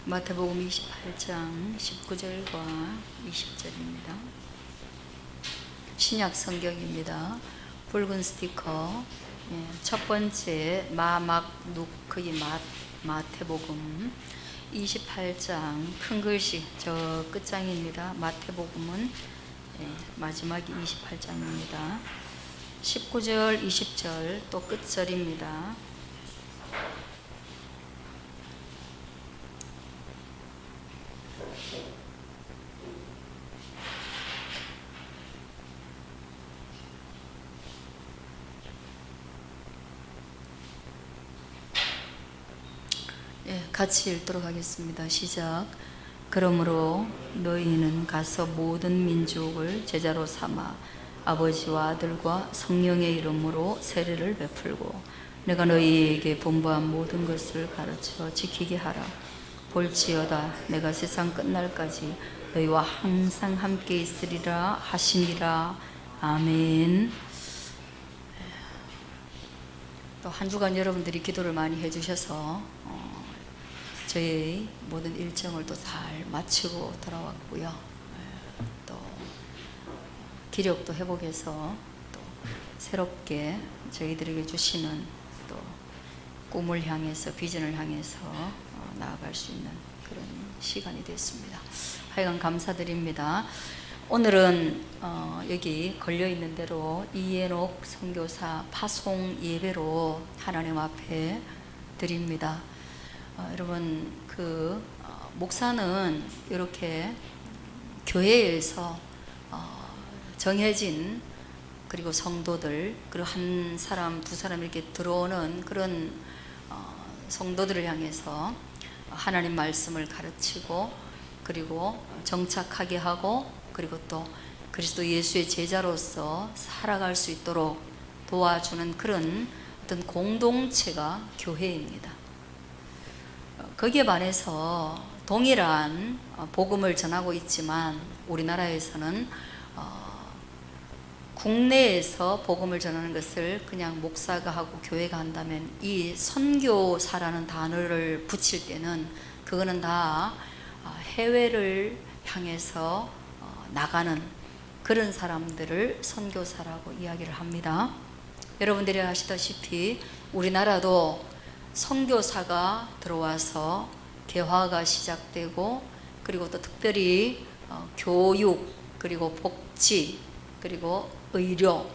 마태복음 28장 19절과 20절입니다. 신약 성경입니다. 붉은 스티커. 첫 번째 마막룩 거기 마태복음 28장 큰 글씨 저 끝장입니다. 마태복음은 마지막이 28장입니다. 19절 20절 또 끝절입니다. 같이 읽도록 하겠습니다. 시작. 그러므로 너희는 가서 모든 민족을 제자로 삼아 아버지와 아들과 성령의 이름으로 세례를 베풀고 내가 너희에게 분부한 모든 것을 가르쳐 지키게 하라. 볼지어다 내가 세상 끝날까지 너희와 항상 함께 있으리라 하시니라. 아멘. 또 한 주간 여러분들이 기도를 많이 해주셔서 저희 모든 일정을 또 잘 마치고 돌아왔고요. 또 기력도 회복해서 또 새롭게 저희들에게 주시는 또 꿈을 향해서 비전을 향해서 나아갈 수 있는 그런 시간이 됐습니다. 하여간 감사드립니다. 오늘은 여기 걸려있는 대로 이해녹 선교사 파송 예배로 하나님 앞에 드립니다. 여러분 목사는 이렇게 교회에서 정해진 그리고 성도들 그리고 한 사람 두 사람 이렇게 들어오는 그런 성도들을 향해서 하나님 말씀을 가르치고 그리고 정착하게 하고 그리고 또 그리스도 예수의 제자로서 살아갈 수 있도록 도와주는 그런 어떤 공동체가 교회입니다. 거기에 반해서 동일한 복음을 전하고 있지만 우리나라에서는 국내에서 복음을 전하는 것을 그냥 목사가 하고 교회가 한다면 이 선교사라는 단어를 붙일 때는 그거는 다 해외를 향해서 나가는 그런 사람들을 선교사라고 이야기를 합니다. 여러분들이 아시다시피 우리나라도 선교사가 들어와서 개화가 시작되고 그리고 또 특별히 교육 그리고 복지 그리고 의료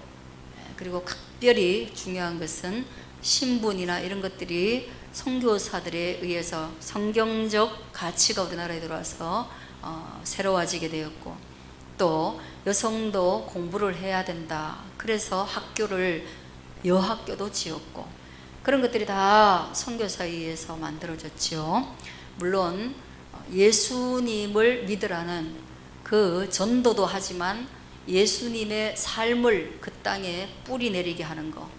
그리고 각별히 중요한 것은 신분이나 이런 것들이 선교사들에 의해서 성경적 가치가 우리나라에 들어와서 새로워지게 되었고 또 여성도 공부를 해야 된다. 그래서 학교를 여학교도 지었고 그런 것들이 다 선교사에 의해서 만들어졌죠. 물론 예수님을 믿으라는 그 전도도 하지만 예수님의 삶을 그 땅에 뿌리 내리게 하는 거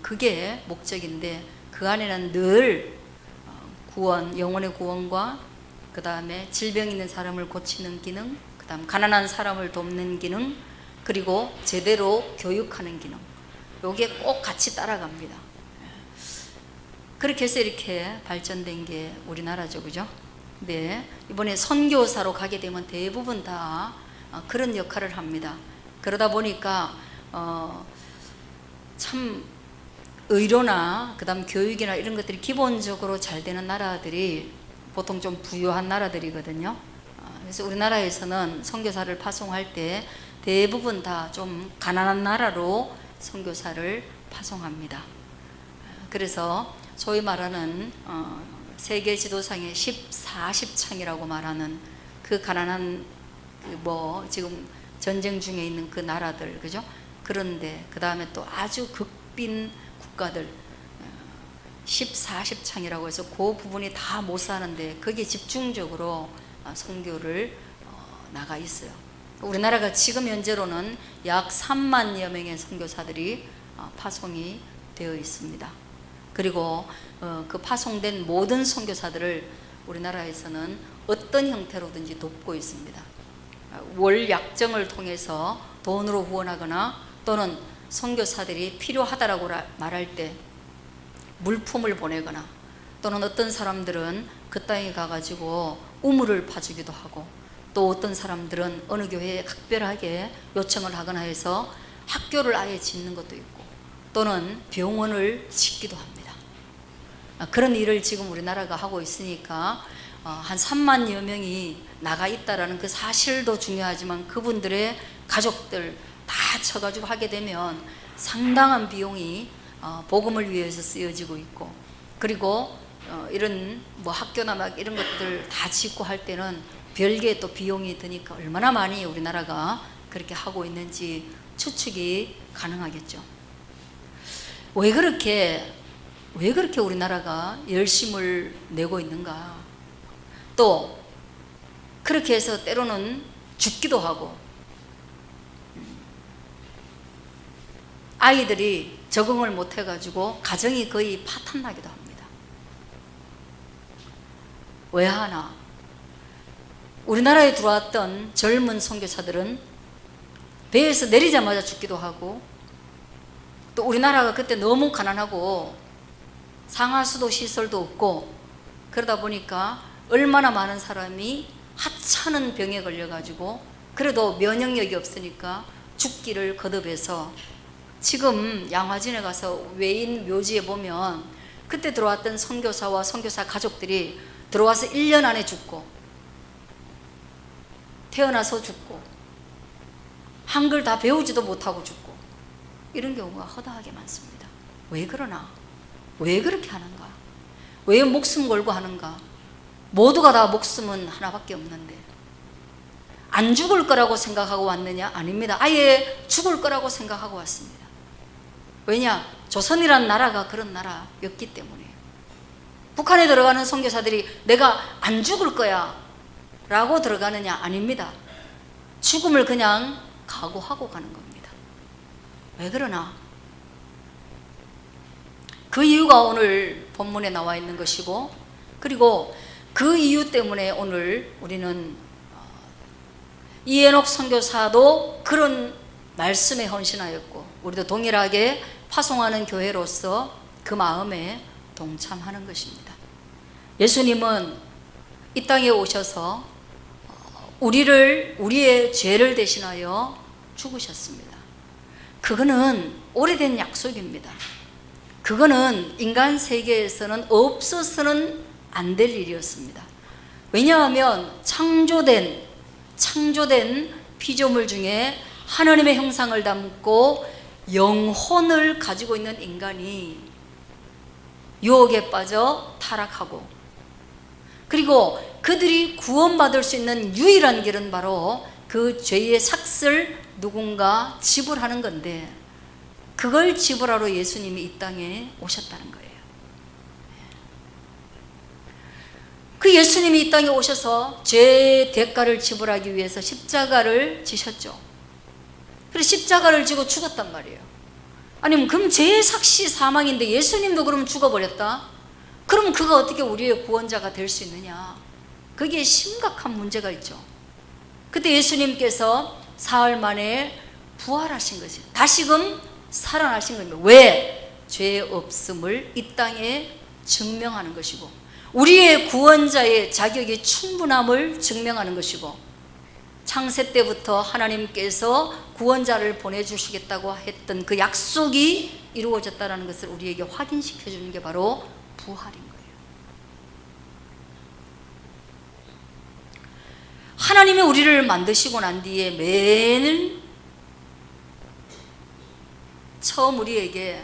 그게 목적인데 그 안에는 늘 구원, 영혼의 구원과 그 다음에 질병 있는 사람을 고치는 기능, 그 다음 가난한 사람을 돕는 기능, 그리고 제대로 교육하는 기능 요게 꼭 같이 따라갑니다. 그렇게 해서 이렇게 발전된 게 우리나라죠, 그죠? 네, 이번에 선교사로 가게 되면 대부분 다 그런 역할을 합니다. 그러다 보니까 참 의료나 그다음 교육이나 이런 것들이 기본적으로 잘 되는 나라들이 보통 좀 부유한 나라들이거든요. 그래서 우리나라에서는 선교사를 파송할 때 대부분 다 좀 가난한 나라로 선교사를 파송합니다. 그래서 소위 말하는 세계 지도상의 10-40창이라고 말하는 그 가난한 지금 전쟁 중에 있는 그 나라들, 그죠? 그런데 그 다음에 또 아주 극빈 국가들 10-40창이라고 해서 그 부분이 다 못 사는데 거기에 집중적으로 선교를 나가 있어요. 우리나라가 지금 현재로는 약 3만여 명의 선교사들이 파송이 되어 있습니다. 그리고 그 파송된 모든 선교사들을 우리나라에서는 어떤 형태로든지 돕고 있습니다. 월 약정을 통해서 돈으로 후원하거나 또는 선교사들이 필요하다라고 말할 때 물품을 보내거나 또는 어떤 사람들은 그 땅에 가가지고 우물을 파주기도 하고, 또 어떤 사람들은 어느 교회에 각별하게 요청을 하거나 해서 학교를 아예 짓는 것도 있고, 또는 병원을 짓기도 합니다. 그런 일을 지금 우리나라가 하고 있으니까 한 3만여 명이 나가 있다라는 그 사실도 중요하지만, 그분들의 가족들 다 쳐가지고 하게 되면 상당한 비용이 복음을 위해서 쓰여지고 있고, 그리고 이런 뭐 학교나 막 이런 것들 다 짓고 할 때는 별개의 또 비용이 드니까 얼마나 많이 우리나라가 그렇게 하고 있는지 추측이 가능하겠죠. 왜 그렇게 우리나라가 열심을 내고 있는가? 또 그렇게 해서 때로는 죽기도 하고, 아이들이 적응을 못 해가지고 가정이 거의 파탄나기도 합니다. 왜 하나? 우리나라에 들어왔던 젊은 선교사들은 배에서 내리자마자 죽기도 하고, 또 우리나라가 그때 너무 가난하고 상하수도 시설도 없고, 그러다 보니까 얼마나 많은 사람이 하찮은 병에 걸려가지고 그래도 면역력이 없으니까 죽기를 거듭해서, 지금 양화진에 가서 외인 묘지에 보면 그때 들어왔던 선교사와 선교사 가족들이 들어와서 1년 안에 죽고, 태어나서 죽고, 한글 다 배우지도 못하고 죽고, 이런 경우가 허다하게 많습니다. 왜 그러나? 왜 그렇게 하는가? 왜 목숨 걸고 하는가? 모두가 다 목숨은 하나밖에 없는데 안 죽을 거라고 생각하고 왔느냐? 아닙니다. 아예 죽을 거라고 생각하고 왔습니다. 왜냐? 조선이란 나라가 그런 나라였기 때문에. 북한에 들어가는 선교사들이 내가 안 죽을 거야 라고 들어가느냐? 아닙니다. 죽음을 그냥 각오하고 가는 겁니다. 왜 그러나? 그 이유가 오늘 본문에 나와 있는 것이고, 그리고 그 이유 때문에 오늘 우리는 이해녹 선교사도 그런 말씀에 헌신하였고, 우리도 동일하게 파송하는 교회로서 그 마음에 동참하는 것입니다. 예수님은 이 땅에 오셔서 우리의 죄를 대신하여 죽으셨습니다. 그거는 오래된 약속입니다. 그거는 인간 세계에서는 없어서는 안 될 일이었습니다. 왜냐하면 창조된 피조물 중에 하나님의 형상을 담고 영혼을 가지고 있는 인간이 유혹에 빠져 타락하고, 그리고 그들이 구원받을 수 있는 유일한 길은 바로 그 죄의 삭을 누군가 지불하는 건데, 그걸 지불하러 예수님이 이 땅에 오셨다는 거예요. 그 예수님이 이 땅에 오셔서 죄의 대가를 지불하기 위해서 십자가를 지셨죠. 그래서 십자가를 지고 죽었단 말이에요. 아니면 그럼 죄의 삭시 사망인데 예수님도 그럼 죽어버렸다? 그럼 그가 어떻게 우리의 구원자가 될 수 있느냐? 거기에 심각한 문제가 있죠. 그때 예수님께서 사흘 만에 부활하신 것이에요. 다시금 살아나신 겁니다. 왜? 죄 없음을 이 땅에 증명하는 것이고, 우리의 구원자의 자격이 충분함을 증명하는 것이고, 창세 때부터 하나님께서 구원자를 보내주시겠다고 했던 그 약속이 이루어졌다는 것을 우리에게 확인시켜 주는 게 바로 부활인 거예요. 하나님이 우리를 만드시고 난 뒤에 맨 처음 우리에게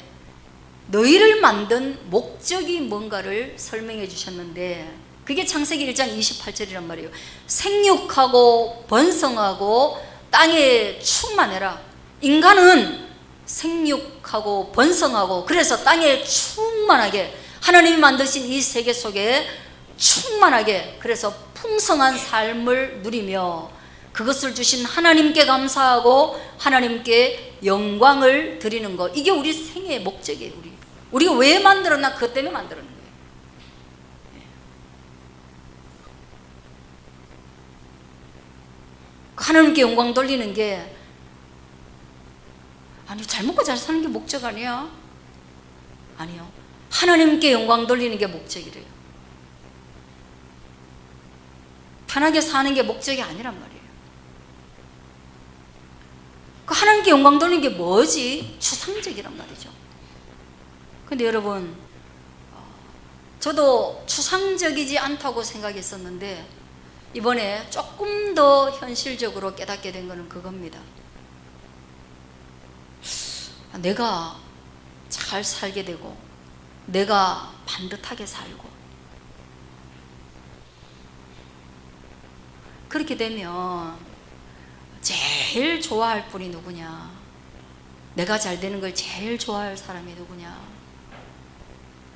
너희를 만든 목적이 뭔가를 설명해 주셨는데, 그게 창세기 1장 28절이란 말이에요. 생육하고 번성하고 땅에 충만해라. 인간은 생육하고 번성하고, 그래서 땅에 충만하게, 하나님이 만드신 이 세계 속에 충만하게, 그래서 풍성한 삶을 누리며 그것을 주신 하나님께 감사하고 하나님께 영광을 드리는 것, 이게 우리 생애의 목적이에요. 우리가 왜 만들었나? 그것 때문에 만들었는 거예요. 하나님께 영광 돌리는 게, 아니 잘 먹고 잘 사는 게 목적 아니야? 아니요. 하나님께 영광 돌리는 게 목적이래요. 편하게 사는 게 목적이 아니란 말이에요. 그 하나님께 영광 돌리는 게 뭐지? 추상적이란 말이죠. 근데 여러분, 저도 추상적이지 않다고 생각했었는데 이번에 조금 더 현실적으로 깨닫게 된 것은 그겁니다. 내가 잘 살게 되고 내가 반듯하게 살고 그렇게 되면 제일 좋아할 분이 누구냐? 내가 잘 되는 걸 제일 좋아할 사람이 누구냐?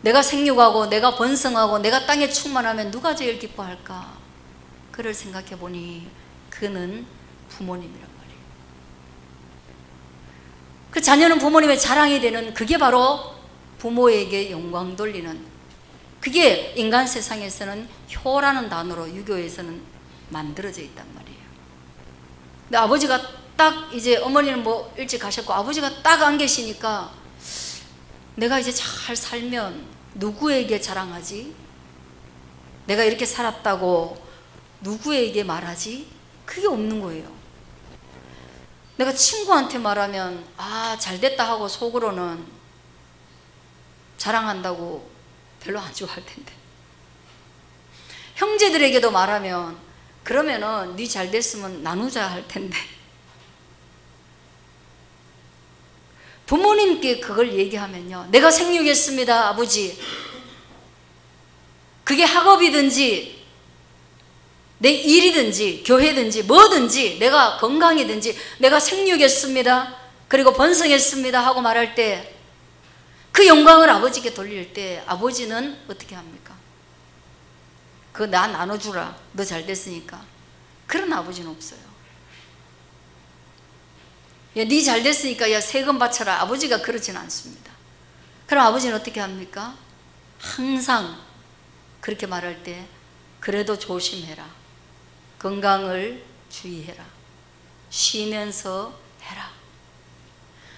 내가 생육하고 내가 번성하고 내가 땅에 충만하면 누가 제일 기뻐할까? 그를 생각해 보니 그는 부모님이란 말이에요. 그 자녀는 부모님의 자랑이 되는 그게 바로 부모에게 영광 돌리는, 그게 인간 세상에서는 효라는 단어로 유교에서는 만들어져 있단 말이에요. 근데 아버지가 딱 이제, 어머니는 뭐 일찍 가셨고 아버지가 딱 안 계시니까 내가 이제 잘 살면 누구에게 자랑하지? 내가 이렇게 살았다고 누구에게 말하지? 그게 없는 거예요. 내가 친구한테 말하면 잘됐다 하고 속으로는 자랑한다고 별로 안 좋아할 텐데, 형제들에게도 말하면 그러면은 네 잘됐으면 나누자 할 텐데, 부모님께 그걸 얘기하면요, 내가 생육했습니다 아버지, 그게 학업이든지 내 일이든지 교회든지 뭐든지 내가 건강이든지 내가 생육했습니다 그리고 번성했습니다 하고 말할 때 그 영광을 아버지께 돌릴 때 아버지는 어떻게 합니까? 그거 나 나눠주라, 너 잘 됐으니까. 그런 아버지는 없어요. 야, 네 잘 됐으니까 야 세금 바쳐라, 아버지가 그렇지는 않습니다. 그럼 아버지는 어떻게 합니까? 항상 그렇게 말할 때 그래도 조심해라, 건강을 주의해라, 쉬면서 해라.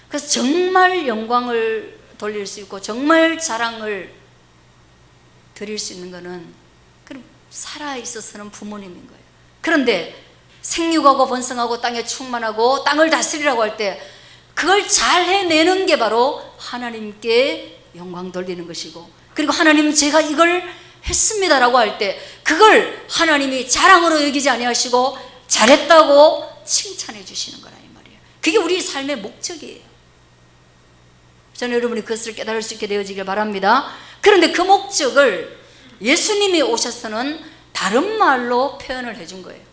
그래서 정말 영광을 돌릴 수 있고 정말 자랑을 드릴 수 있는 것은 그럼 살아있어서는 부모님인 거예요. 그런데 생육하고 번성하고 땅에 충만하고 땅을 다스리라고 할 때 그걸 잘 해내는 게 바로 하나님께 영광 돌리는 것이고, 그리고 하나님 제가 이걸 했습니다라고 할 때 그걸 하나님이 자랑으로 여기지 아니하시고 잘했다고 칭찬해 주시는 거라 이 말이에요. 그게 우리 삶의 목적이에요. 저는 여러분이 그것을 깨달을 수 있게 되어지길 바랍니다. 그런데 그 목적을 예수님이 오셔서는 다른 말로 표현을 해준 거예요.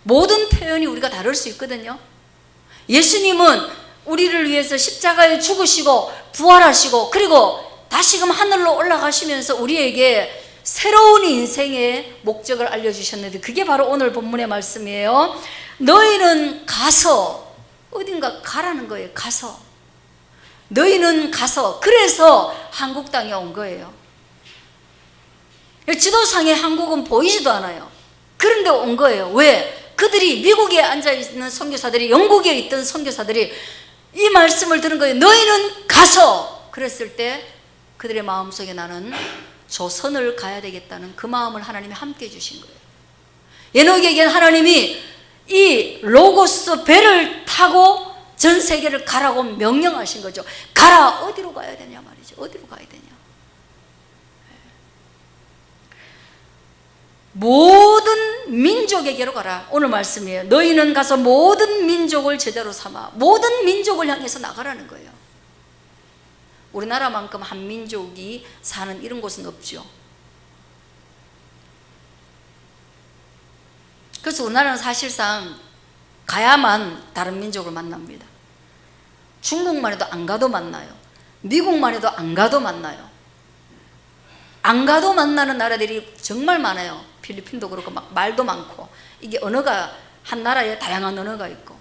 모든 표현이 우리가 다를 수 있거든요. 예수님은 우리를 위해서 십자가에 죽으시고 부활하시고 그리고 다시금 하늘로 올라가시면서 우리에게 새로운 인생의 목적을 알려주셨는데 그게 바로 오늘 본문의 말씀이에요. 너희는 가서, 어딘가 가라는 거예요. 가서, 너희는 가서. 그래서 한국 땅에 온 거예요. 지도상에 한국은 보이지도 않아요. 그런데 온 거예요. 왜? 그들이 미국에 앉아있는 선교사들이, 영국에 있던 선교사들이 이 말씀을 들은 거예요. 너희는 가서. 그랬을 때 그들의 마음속에 나는 조선을 가야 되겠다는 그 마음을 하나님이 함께 주신 거예요. 에녹에게는 하나님이 이 로고스 배를 타고 전 세계를 가라고 명령하신 거죠. 가라. 어디로 가야 되냐 말이죠. 어디로 가야 되냐. 모든 민족에게로 가라. 오늘 말씀이에요. 너희는 가서 모든 민족을 제자로 삼아. 모든 민족을 향해서 나가라는 거예요. 우리나라만큼 한 민족이 사는 이런 곳은 없죠. 그래서 우리나라는 사실상 가야만 다른 민족을 만납니다. 중국만 해도 안 가도 만나요. 미국만 해도 안 가도 만나요. 안 가도 만나는 나라들이 정말 많아요. 필리핀도 그렇고 막 말도 많고, 이게 언어가 한 나라에 다양한 언어가 있고.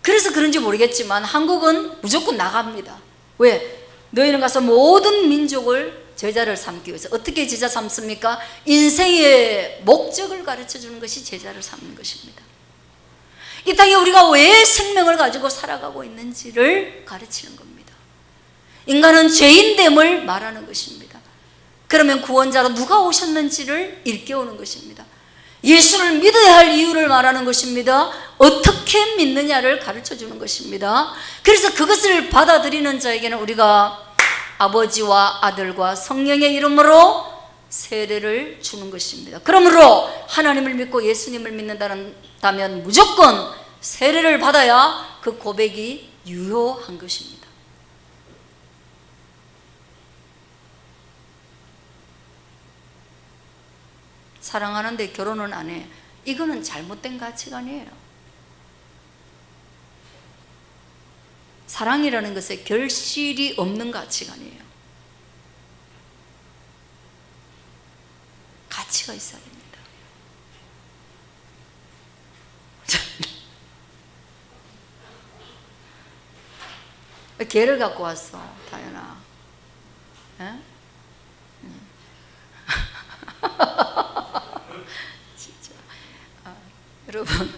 그래서 그런지 모르겠지만 한국은 무조건 나갑니다. 왜? 너희는 가서 모든 민족을 제자를 삼기 위해서. 어떻게 제자 삼습니까? 인생의 목적을 가르쳐 주는 것이 제자를 삼는 것입니다. 이 땅에 우리가 왜 생명을 가지고 살아가고 있는지를 가르치는 겁니다. 인간은 죄인됨을 말하는 것입니다. 그러면 구원자로 누가 오셨는지를 일깨우는 것입니다. 예수를 믿어야 할 이유를 말하는 것입니다. 어떻게 믿느냐를 가르쳐주는 것입니다. 그래서 그것을 받아들이는 자에게는 우리가 아버지와 아들과 성령의 이름으로 세례를 주는 것입니다. 그러므로 하나님을 믿고 예수님을 믿는다면 무조건 세례를 받아야 그 고백이 유효한 것입니다. 사랑하는데 결혼은 안 해. 이거는 잘못된 가치관이에요. 사랑이라는 것에 결실이 없는 가치관이에요. 가치가 있어야 됩니다. 왜 개를 갖고 왔어, 다현아? 에? 진짜. 여러분,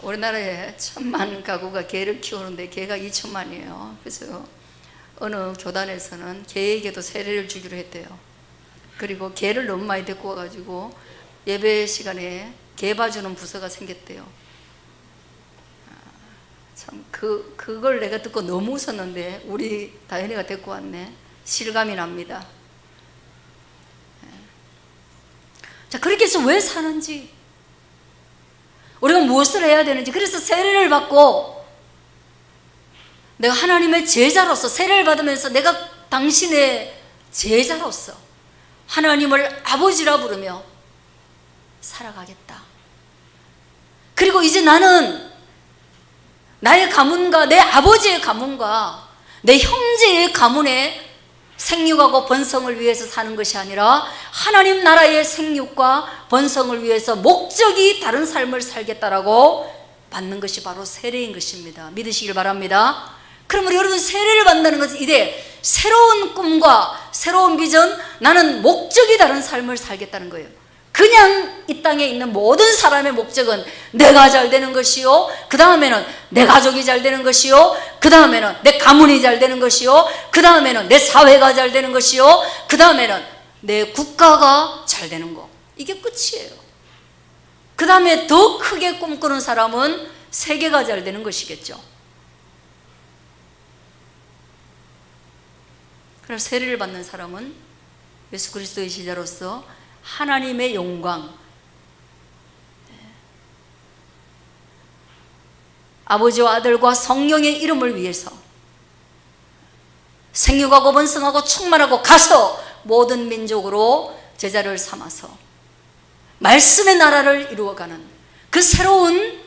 우리나라에 1,000만 가구가 개를 키우는데 개가 2천만이에요. 그래서 어느 교단에서는 개에게도 세례를 주기로 했대요. 그리고 개를 너무 많이 데리고 와가지고 예배 시간에 개 봐주는 부서가 생겼대요. 참 그걸 내가 듣고 너무 웃었는데 우리 다현이가 데리고 왔네. 실감이 납니다. 자, 그렇게 해서 왜 사는지, 우리가 무엇을 해야 되는지, 그래서 세례를 받고 내가 하나님의 제자로서 세례를 받으면서 내가 당신의 제자로서 하나님을 아버지라 부르며 살아가겠다. 그리고 이제 나는 나의 가문과 내 아버지의 가문과 내 형제의 가문에 생육하고 번성을 위해서 사는 것이 아니라 하나님 나라의 생육과 번성을 위해서 목적이 다른 삶을 살겠다라고 받는 것이 바로 세례인 것입니다. 믿으시길 바랍니다. 그러면 여러분, 세례를 받는다는 것은 이제 새로운 꿈과 새로운 비전, 나는 목적이 다른 삶을 살겠다는 거예요. 그냥 이 땅에 있는 모든 사람의 목적은 내가 잘 되는 것이요, 그 다음에는 내 가족이 잘 되는 것이요, 그 다음에는 내 가문이 잘 되는 것이요, 그 다음에는 내 사회가 잘 되는 것이요, 그 다음에는 내 국가가 잘 되는 거. 이게 끝이에요. 그 다음에 더 크게 꿈꾸는 사람은 세계가 잘 되는 것이겠죠. 그래서 세례를 받는 사람은 예수 그리스도의 제자로서 하나님의 영광, 아버지와 아들과 성령의 이름을 위해서 생육하고 번성하고 충만하고 가서 모든 민족으로 제자를 삼아서 말씀의 나라를 이루어가는 그 새로운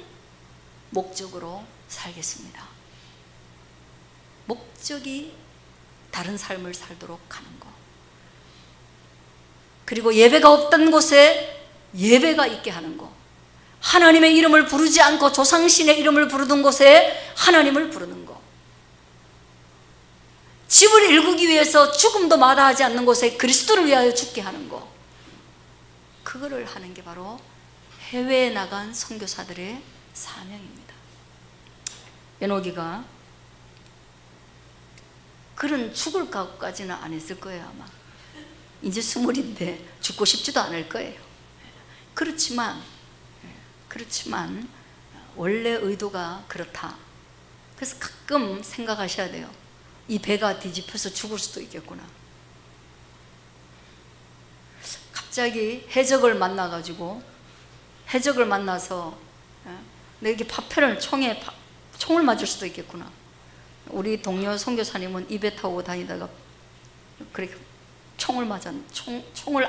목적으로 살겠습니다. 목적이 다른 삶을 살도록 하는 것. 그리고 예배가 없던 곳에 예배가 있게 하는 것. 하나님의 이름을 부르지 않고 조상신의 이름을 부르던 곳에 하나님을 부르는 것. 집을 일구기 위해서 죽음도 마다하지 않는 곳에 그리스도를 위하여 죽게 하는 것. 그거를 하는 게 바로 해외에 나간 선교사들의 사명입니다. 연옥이가 그런 죽을 각오까지는 안 했을 거예요. 아마 이제 20인데 죽고 싶지도 않을 거예요. 그렇지만 원래 의도가 그렇다. 그래서 가끔 생각하셔야 돼요. 이 배가 뒤집혀서 죽을 수도 있겠구나. 갑자기 해적을 만나서 내게 파편을 총을 맞을 수도 있겠구나. 우리 동료 선교사님은 입에 타고 다니다가 그렇게 총을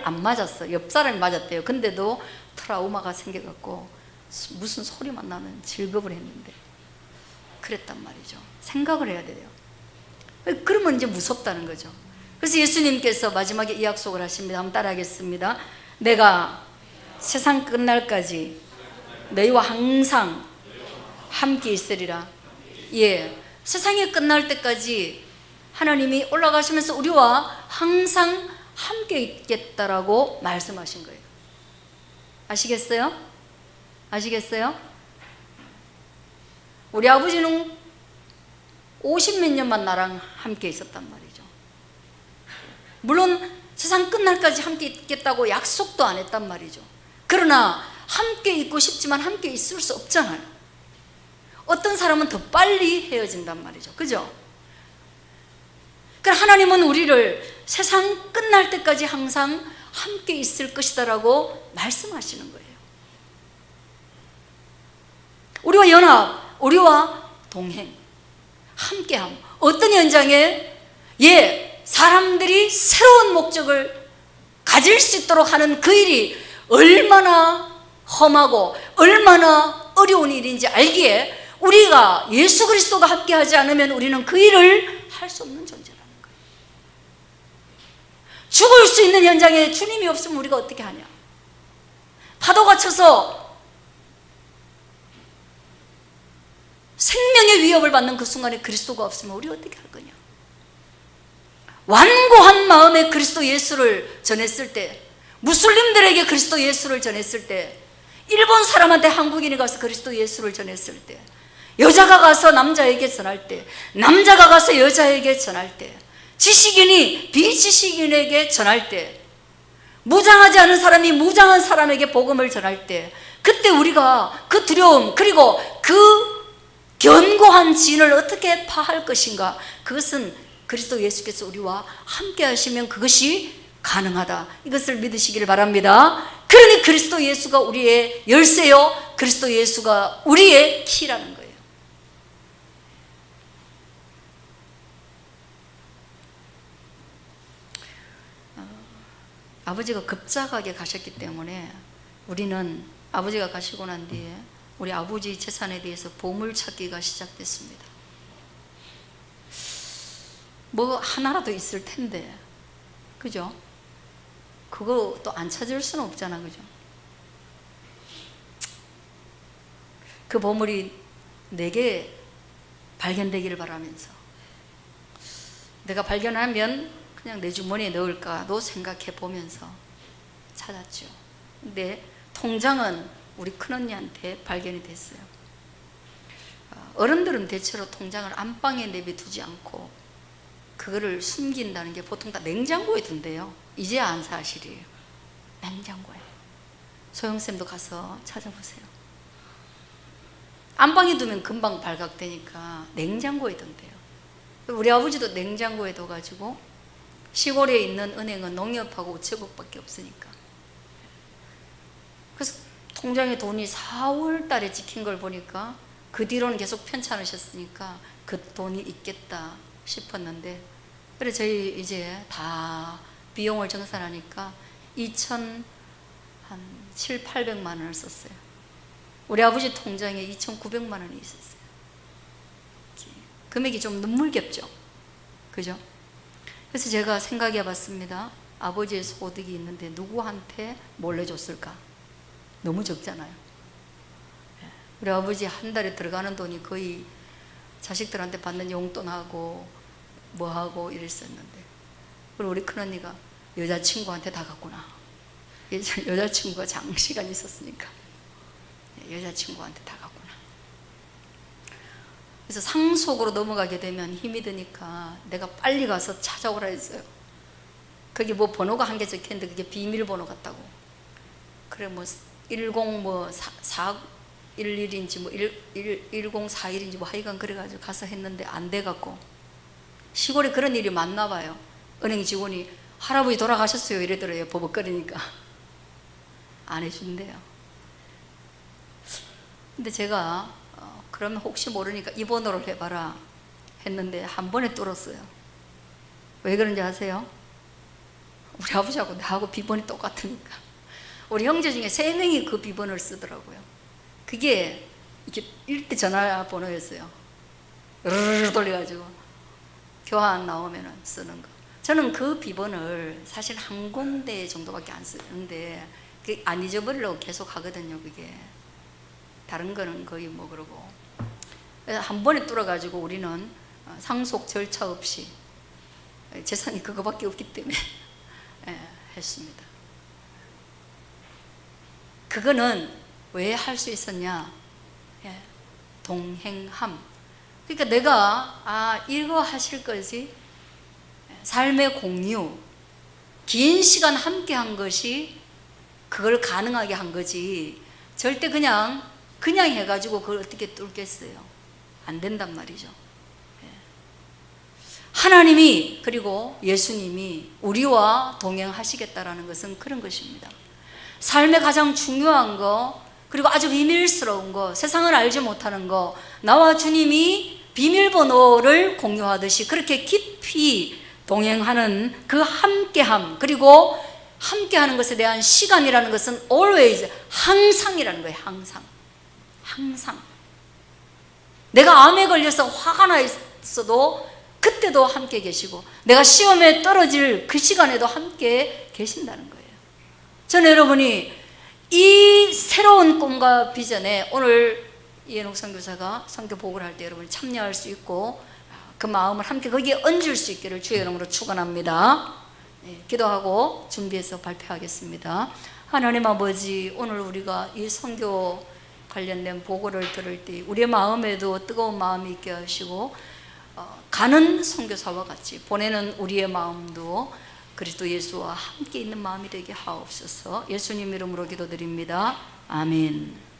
안 맞았어. 옆 사람이 맞았대요. 근데도 트라우마가 생겨갖고 무슨 소리만 나면 질겁을 했는데 그랬단 말이죠. 생각을 해야 돼요. 그러면 이제 무섭다는 거죠. 그래서 예수님께서 마지막에 이 약속을 하십니다. 한번 따라하겠습니다. 내가 세상 끝날까지 너희와 항상 함께 있으리라. 예, 세상이 끝날 때까지 하나님이 올라가시면서 우리와 항상 함께 있겠다라고 말씀하신 거예요. 아시겠어요? 아시겠어요? 우리 아버지는 50몇 년만 나랑 함께 있었단 말이죠. 물론 세상 끝날까지 함께 있겠다고 약속도 안 했단 말이죠. 그러나 함께 있고 싶지만 함께 있을 수 없잖아요. 어떤 사람은 더 빨리 헤어진단 말이죠. 그죠? 그러니까 하나님은 우리를 세상 끝날 때까지 항상 함께 있을 것이다라고 말씀하시는 거예요. 우리와 연합, 우리와 동행, 함께함. 어떤 현장에 사람들이 새로운 목적을 가질 수 있도록 하는 그 일이 얼마나 험하고 얼마나 어려운 일인지 알기에 우리가 예수 그리스도가 함께하지 않으면 우리는 그 일을 할 수 없는 존재라는 거예요. 죽을 수 있는 현장에 주님이 없으면 우리가 어떻게 하냐? 파도가 쳐서 생명의 위협을 받는 그 순간에 그리스도가 없으면 우리 어떻게 할 거냐? 완고한 마음에 그리스도 예수를 전했을 때, 무슬림들에게 그리스도 예수를 전했을 때, 일본 사람한테 한국인이 가서 그리스도 예수를 전했을 때, 여자가 가서 남자에게 전할 때, 남자가 가서 여자에게 전할 때, 지식인이 비지식인에게 전할 때, 무장하지 않은 사람이 무장한 사람에게 복음을 전할 때, 그때 우리가 그 두려움 그리고 그 견고한 진을 어떻게 파할 것인가? 그것은 그리스도 예수께서 우리와 함께 하시면 그것이 가능하다. 이것을 믿으시기를 바랍니다. 그러니 그리스도 예수가 우리의 열쇠요, 그리스도 예수가 우리의 키라는 거예요. 아버지가 급작하게 가셨기 때문에 우리는 아버지가 가시고 난 뒤에 우리 아버지 재산에 대해서 보물 찾기가 시작됐습니다. 뭐 하나라도 있을 텐데, 그죠? 그거 또 안 찾을 수는 없잖아, 그죠? 그 보물이 내게 발견되기를 바라면서, 내가 발견하면 그냥 내 주머니에 넣을까도 생각해 보면서 찾았죠. 근데 통장은 우리 큰언니한테 발견이 됐어요. 어른들은 대체로 통장을 안방에 내비두지 않고 그거를 숨긴다는 게 보통 다 냉장고에 둔대요. 이제야 안 사실이에요. 냉장고에. 소영쌤도 가서 찾아보세요. 안방에 두면 금방 발각되니까 냉장고에 둔대요. 우리 아버지도 냉장고에 둬가지고, 시골에 있는 은행은 농협하고 우체국밖에 없으니까. 그래서 통장에 돈이 4월 달에 찍힌 걸 보니까 그 뒤로는 계속 편찮으셨으니까 그 돈이 있겠다 싶었는데, 그래 저희 이제 다 비용을 정산하니까 2,700, 800만 원을 썼어요. 우리 아버지 통장에 2,900만 원이 있었어요. 금액이 좀 눈물겹죠, 그죠? 그래서 제가 생각해 봤습니다. 아버지의 소득이 있는데 누구한테 몰래 줬을까? 너무 적잖아요. 우리 아버지 한 달에 들어가는 돈이 거의 자식들한테 받는 용돈하고 뭐하고 이랬었는데, 그리고 우리 큰언니가 여자친구한테 다 갔구나. 여자친구가 장시간 있었으니까 여자친구한테 다 갔구나. 그래서 상속으로 넘어가게 되면 힘이 드니까 내가 빨리 가서 찾아오라 했어요. 거기 뭐 번호가 한 개 적혀있는데 그게 비밀번호 같다고. 그래 뭐 411인지 뭐 1041인지 뭐 하여간 그래가지고 가서 했는데 안 돼갖고, 시골에 그런 일이 많나 봐요. 은행 직원이 할아버지 돌아가셨어요 이러더래요. 버벅거리니까 안 해준대요. 근데 제가 그러면 혹시 모르니까 이 번호를 해봐라 했는데 한 번에 뚫었어요. 왜 그런지 아세요? 우리 아버지하고 나하고 비번이 똑같으니까. 우리 형제 중에 3명이 그 비번을 쓰더라고요. 그게 이렇게 일대 전화번호였어요. 으르르 돌려가지고 교환 나오면 쓰는 거. 저는 그 비번을 사실 한 군데 정도밖에 안 쓰는데 안 잊어버리려고 계속 하거든요. 그게 다른 거는 거의 뭐 그러고, 한 번에 뚫어가지고 우리는 상속 절차 없이 재산이 그거밖에 없기 때문에 했습니다. 그거는 왜 할 수 있었냐? 동행함. 그러니까 내가 이거 하실 거지, 삶의 공유, 긴 시간 함께 한 것이 그걸 가능하게 한 거지, 절대 그냥 해가지고 그걸 어떻게 뚫겠어요? 안 된단 말이죠. 하나님이, 그리고 예수님이 우리와 동행하시겠다라는 것은 그런 것입니다. 삶의 가장 중요한 거, 그리고 아주 비밀스러운 거, 세상을 알지 못하는 거, 나와 주님이 비밀번호를 공유하듯이 그렇게 깊이 동행하는 그 함께함, 그리고 함께하는 것에 대한 시간이라는 것은 always, 항상이라는 거예요. 항상 내가 암에 걸려서 화가 나 있어도 그때도 함께 계시고, 내가 시험에 떨어질 그 시간에도 함께 계신다는 거예요. 저는 여러분이 이 새로운 꿈과 비전에 오늘 이현옥 선교사가 선교 보고를 할 때 여러분이 참여할 수 있고, 그 마음을 함께 거기에 얹을 수 있기를 주의 이름으로 축원합니다. 기도하고 준비해서 발표하겠습니다. 하나님 아버지, 오늘 우리가 이 선교 관련된 보고를 들을 때 우리의 마음에도 뜨거운 마음이 있게 하시고, 가는 선교사와 같이 보내는 우리의 마음도 그리스도 예수와 함께 있는 마음이 되게 하옵소서. 예수님 이름으로 기도드립니다. 아멘.